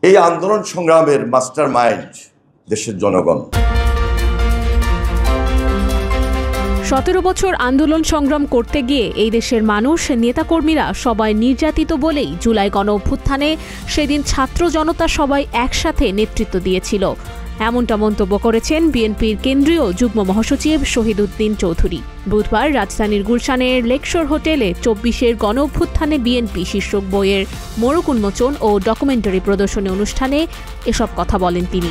এই আন্দোলন সংগ্রামের মাস্টার মাইন্ড দেশের জনগণ। 17 বছর আন্দোলন সংগ্রাম করতে গিয়ে এই দেশের মানুষ, নেতাকর্মীরা সবাই নির্যাতিত বলেই জুলাই গণঅভ্যুত্থানে সেদিন ছাত্র জনতা সবাই একসাথে নেতৃত্ব দিয়েছিল, এমনটা মন্তব্য করেছেন বিএনপির কেন্দ্রীয় যুগ্ম মহাসচিব শহীদ উদ্দিন চৌধুরী। বুধবার রাজধানীর গুলশানের লেকশোর হোটেলে 24-এর গণঅভ্যুত্থানে বিএনপি শীর্ষক বইয়ের মোড়ক উন্মোচন ও ডকুমেন্টারি প্রদর্শনী অনুষ্ঠানে এসব কথা বলেন তিনি।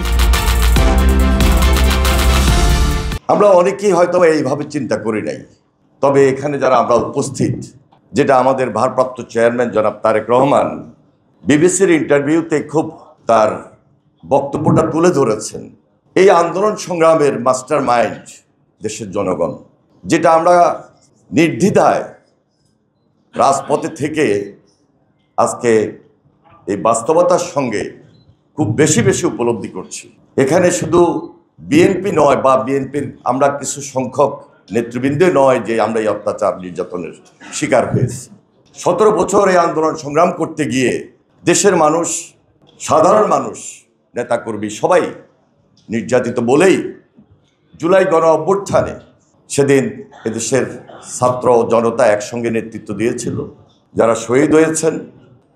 আমরা অনেকেই হয়তো এইভাবে চিন্তা করি নাই, তবে এখানে যারা আমরা উপস্থিত, যেটা আমাদের ভারপ্রাপ্ত চেয়ারম্যান জনাব তারেক রহমান বিবিসির ইন্টারভিউতে খুব তার বক্তব্যটা তুলে ধরেছেন, এই আন্দোলন সংগ্রামের মাস্টার মাইন্ড দেশের জনগণ, যেটা আমরা নির্দ্বিধায় রাজপথে থেকে আজকে এই বাস্তবতার সঙ্গে খুব বেশি উপলব্ধি করছি। এখানে শুধু বিএনপি নয় বা বিএনপির আমরা কিছু সংখ্যক নেতৃবৃন্দ নয় যে আমরা এই অত্যাচার নির্যাতনের শিকার হয়েছি। 17 বছর এই আন্দোলন সংগ্রাম করতে গিয়ে দেশের মানুষ, সাধারণ মানুষ, নেতাকর্মী সবাই নির্যাতিত বলেই জুলাই গণ অভ্যুত্থানে সেদিন এদেশের ছাত্র জনতা একসঙ্গে নেতৃত্ব দিয়েছিল। যারা শহীদ হয়েছেন,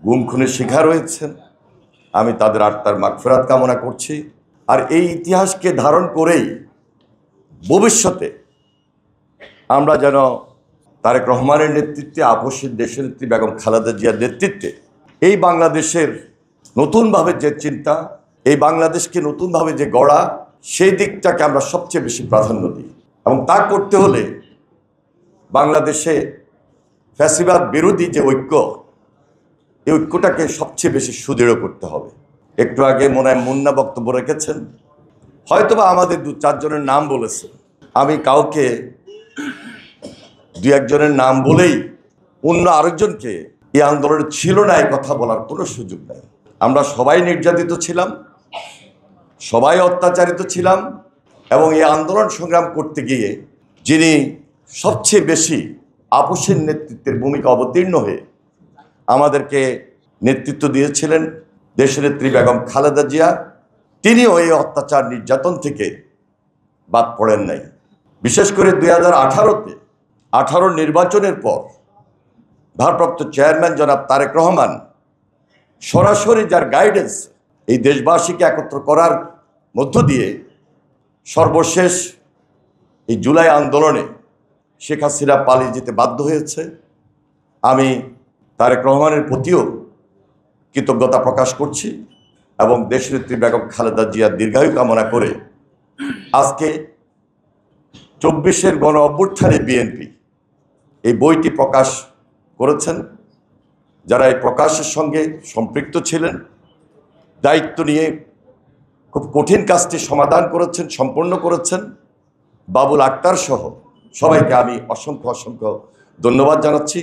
গুম খুনের শিকার হয়েছেন, আমি তাদের আত্মার মাগফিরাত কামনা করছি। আর এই ইতিহাসকে ধারণ করেই ভবিষ্যতে আমরা যেন তারেক রহমানের নেতৃত্বে, আপসের দেশনেত্রী বেগম খালেদা জিয়ার নেতৃত্বে এই বাংলাদেশের নতুনভাবে যে চিন্তা, এই বাংলাদেশকে নতুনভাবে যে গড়া, সেই দিকটাকে আমরা সবচেয়ে বেশি প্রাধান্য দিই। এবং তা করতে হলে বাংলাদেশে ফ্যাসিবাদ বিরোধী যে ঐক্য, এই ঐক্যটাকে সবচেয়ে বেশি সুদৃঢ় করতে হবে। একটু আগে মনে হয় মুন্না বক্তব্য রেখেছেন, হয়তোবা আমাদের 2-4 জনের নাম বলেছেন। আমি কাউকে 2-1 জনের নাম বলেই অন্য আরেকজনকে এই আন্দোলনে ছিল না এই কথা বলার কোনো সুযোগ নাই। আমরা সবাই নির্যাতিত ছিলাম, সবাই অত্যাচারিত ছিলাম, এবং এই আন্দোলন সংগ্রাম করতে গিয়ে যিনি সবচেয়ে বেশি আপসের নেতৃত্বের ভূমিকা অবতীর্ণ হয়ে আমাদেরকে নেতৃত্ব দিয়েছিলেন দেশনেত্রী বেগম খালেদা জিয়া, তিনিও এই অত্যাচার নির্যাতন থেকে বাদ পড়েন নাই। বিশেষ করে 2018-তে 18 নির্বাচনের পর ভারপ্রাপ্ত চেয়ারম্যান জনাব তারেক রহমান সরাসরি যার গাইডেন্স এই দেশবাসীকে একত্র করার মধ্য দিয়ে সর্বশেষ এই জুলাই আন্দোলনে শেখ হাসিনা পালিয়ে যেতে বাধ্য হয়েছে। আমি তারেক রহমানের প্রতিও কৃতজ্ঞতা প্রকাশ করছি এবং দেশনেত্রী বেগম খালেদা জিয়ার দীর্ঘায়ু কামনা করে আজকে 24-এর গণ অভ্যুত্থানে বিএনপি এই বইটি প্রকাশ করেছেন। যারা এই প্রকাশের সঙ্গে সম্পৃক্ত ছিলেন, দায়িত্ব নিয়ে খুব কঠিন কাজটি সমাধান করেছেন, সম্পন্ন করেছেন, বাবুল আক্তার সহ সবাইকে আমি অসংখ্য ধন্যবাদ জানাচ্ছি।